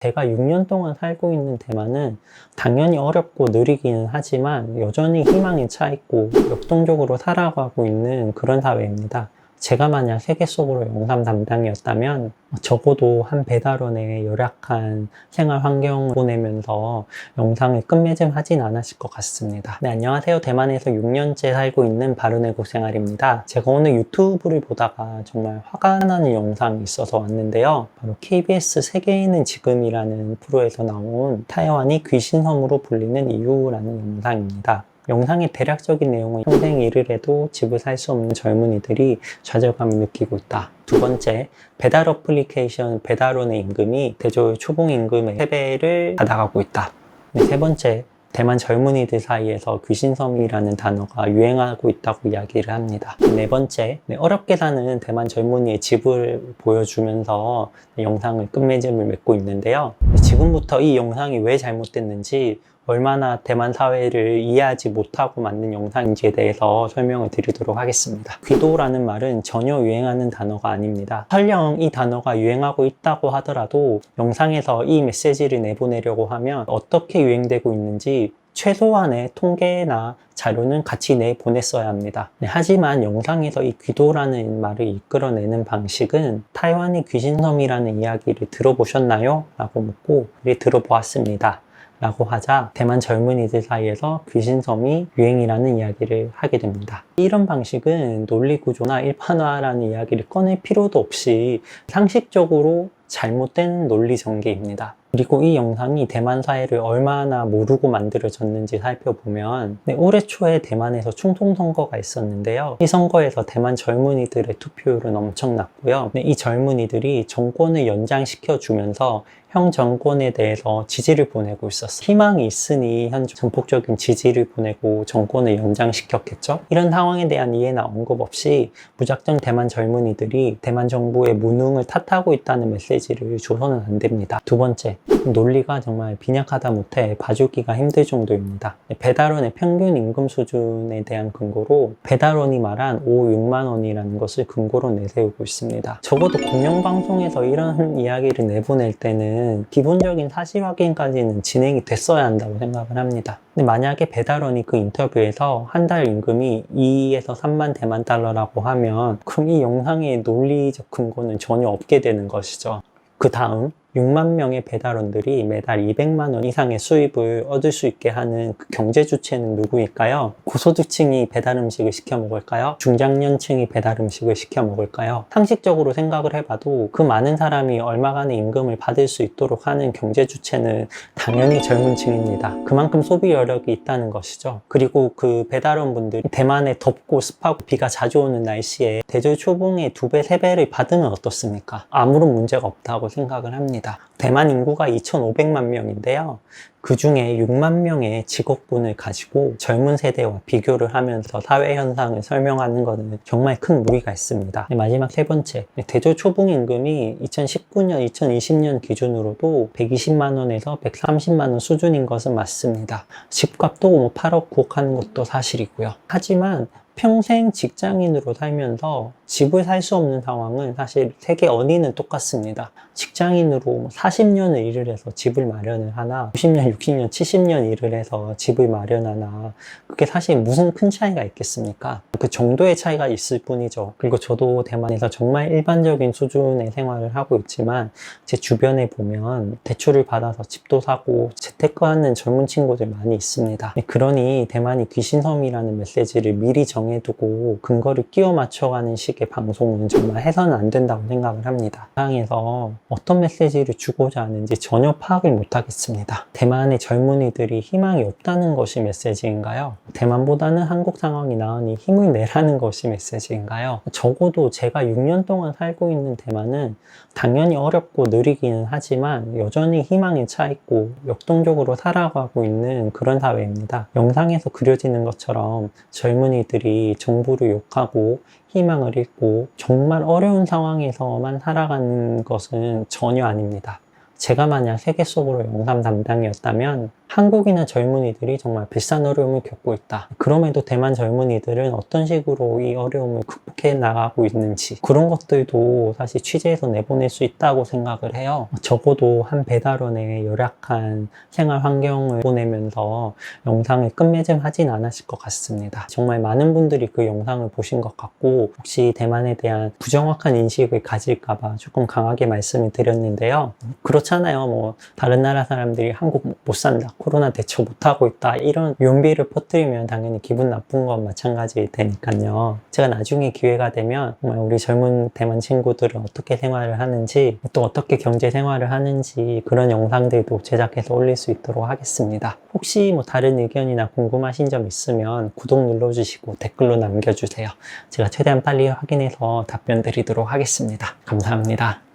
제가 6년 동안 살고 있는 대만은 당연히 어렵고 느리기는 하지만 여전히 희망에 차 있고 역동적으로 살아가고 있는 그런 사회입니다. 제가 만약 세계 속으로 영상 담당이었다면 적어도 한 배달원의 열악한 생활 환경을 보내면서 영상을 끝맺음하진 않았을 것 같습니다. 네, 안녕하세요. 대만에서 6년째 살고 있는 바른애국 생활입니다. 제가 오늘 유튜브를 보다가 정말 화가 나는 영상이 있어서 왔는데요. 바로 KBS 세계인은 지금이라는 프로에서 나온 타이완이 귀신섬으로 불리는 이유라는 영상입니다. 영상의 대략적인 내용은 평생 일을 해도 집을 살 수 없는 젊은이들이 좌절감을 느끼고 있다. 두 번째, 배달 어플리케이션 배달원의 임금이 대졸 초봉 임금의 3배를 받아가고 있다. 세 번째, 대만 젊은이들 사이에서 귀신섬이라는 단어가 유행하고 있다고 이야기를 합니다. 네 번째, 어렵게 사는 대만 젊은이의 집을 보여주면서 영상을 끝맺음을 맺고 있는데요. 지금부터 이 영상이 왜 잘못됐는지, 얼마나 대만 사회를 이해하지 못하고 만든 영상인지에 대해서 설명을 드리도록 하겠습니다. 귀도라는 말은 전혀 유행하는 단어가 아닙니다. 설령 이 단어가 유행하고 있다고 하더라도 영상에서 이 메시지를 내보내려고 하면 어떻게 유행되고 있는지 최소한의 통계나 자료는 같이 내보냈어야 합니다. 하지만 영상에서 이 귀도라는 말을 이끌어내는 방식은 타이완의 귀신섬이라는 이야기를 들어보셨나요? 라고 묻고 들어보았습니다. 라고 하자 대만 젊은이들 사이에서 귀신섬이 유행이라는 이야기를 하게 됩니다. 이런 방식은 논리구조나 일반화라는 이야기를 꺼낼 필요도 없이 상식적으로 잘못된 논리 전개입니다. 그리고 이 영상이 대만 사회를 얼마나 모르고 만들어졌는지 살펴보면 올해 초에 대만에서 총통선거가 있었는데요. 이 선거에서 대만 젊은이들의 투표율은 엄청났고요. 이 젊은이들이 정권을 연장시켜주면서 형 정권에 대해서 지지를 보내고 있었어요. 희망이 있으니 현 전폭적인 지지를 보내고 정권을 연장시켰겠죠. 이런 상황에 대한 이해나 언급 없이 무작정 대만 젊은이들이 대만 정부의 무능을 탓하고 있다는 메시지를 줘서는 안 됩니다. 두 번째, 논리가 정말 빈약하다 못해 봐주기가 힘들 정도입니다. 배달원의 평균 임금 수준에 대한 근거로 배달원이 말한 6만 원이라는 것을 근거로 내세우고 있습니다. 적어도 공영방송에서 이런 이야기를 내보낼 때는 기본적인 사실 확인까지는 진행이 됐어야 한다고 생각을 합니다. 근데 만약에 배달원이 그 인터뷰에서 한 달 임금이 2에서 3만 대만 달러라고 하면 그럼 이 영상의 논리적 근거는 전혀 없게 되는 것이죠. 그 다음 6만 명의 배달원들이 매달 200만 원 이상의 수입을 얻을 수 있게 하는 그 경제 주체는 누구일까요? 고소득층이 배달 음식을 시켜 먹을까요? 중장년층이 배달 음식을 시켜 먹을까요? 상식적으로 생각을 해봐도 그 많은 사람이 얼마간의 임금을 받을 수 있도록 하는 경제 주체는 당연히 젊은 층입니다. 그만큼 소비 여력이 있다는 것이죠. 그리고 그 배달원분들이 대만의 덥고 습하고 비가 자주 오는 날씨에 대졸 초봉의 2배, 3배를 받으면 어떻습니까? 아무런 문제가 없다고 생각을 합니다. 대만 인구가 2,500만 명인데요. 그 중에 6만 명의 직업군을 가지고 젊은 세대와 비교를 하면서 사회 현상을 설명하는 것은 정말 큰 무리가 있습니다. 마지막 세 번째, 대졸 초봉 임금이 2019년, 2020년 기준으로도 120만 원에서 130만 원 수준인 것은 맞습니다. 집값도 8억, 9억 하는 것도 사실이고요. 하지만 평생 직장인으로 살면서 집을 살 수 없는 상황은 사실 세계 어디는 똑같습니다. 직장인으로 40년을 일을 해서 집을 마련을 하나 50년, 60년, 70년 일을 해서 집을 마련하나 그게 사실 무슨 큰 차이가 있겠습니까? 그 정도의 차이가 있을 뿐이죠. 그리고 저도 대만에서 정말 일반적인 수준의 생활을 하고 있지만 제 주변에 보면 대출을 받아서 집도 사고 재테크하는 젊은 친구들 많이 있습니다. 그러니 대만이 귀신섬이라는 메시지를 미리 정해두고 근거를 끼워 맞춰가는 식의 방송은 정말 해서는 안 된다고 생각을 합니다. 세상에서 어떤 메시지를 주고자 하는지 전혀 파악을 못하겠습니다. 대만의 젊은이들이 희망이 없다는 것이 메시지인가요? 대만보다는 한국 상황이 나으니 힘을 내라는 것이 메시지인가요? 적어도 제가 6년 동안 살고 있는 대만은 당연히 어렵고 느리기는 하지만 여전히 희망에 차 있고 역동적으로 살아가고 있는 그런 사회입니다. 영상에서 그려지는 것처럼 젊은이들이 정부를 욕하고 희망을 잃고 정말 어려운 상황에서만 살아가는 것은 전혀 아닙니다. 제가 만약 세계 속으로 영상 담당이었다면 한국이나 젊은이들이 정말 비싼 어려움을 겪고 있다. 그럼에도 대만 젊은이들은 어떤 식으로 이 어려움을 극복해 나가고 있는지 그런 것들도 사실 취재해서 내보낼 수 있다고 생각을 해요. 적어도 한 배달원의 열악한 생활 환경을 보내면서 영상을 끝맺음하진 않았을 것 같습니다. 정말 많은 분들이 그 영상을 보신 것 같고 혹시 대만에 대한 부정확한 인식을 가질까봐 조금 강하게 말씀을 드렸는데요. 그렇잖아요. 뭐 다른 나라 사람들이 한국 못 산다, 코로나 대처 못하고 있다, 이런 용비를 퍼뜨리면 당연히 기분 나쁜 건 마찬가지일 테니까요. 제가 나중에 기회가 되면 정말 우리 젊은 대만 친구들은 어떻게 생활을 하는지, 또 어떻게 경제 생활을 하는지 그런 영상들도 제작해서 올릴 수 있도록 하겠습니다. 혹시 뭐 다른 의견이나 궁금하신 점 있으면 구독 눌러주시고 댓글로 남겨주세요. 제가 최대한 빨리 확인해서 답변 드리도록 하겠습니다. 감사합니다.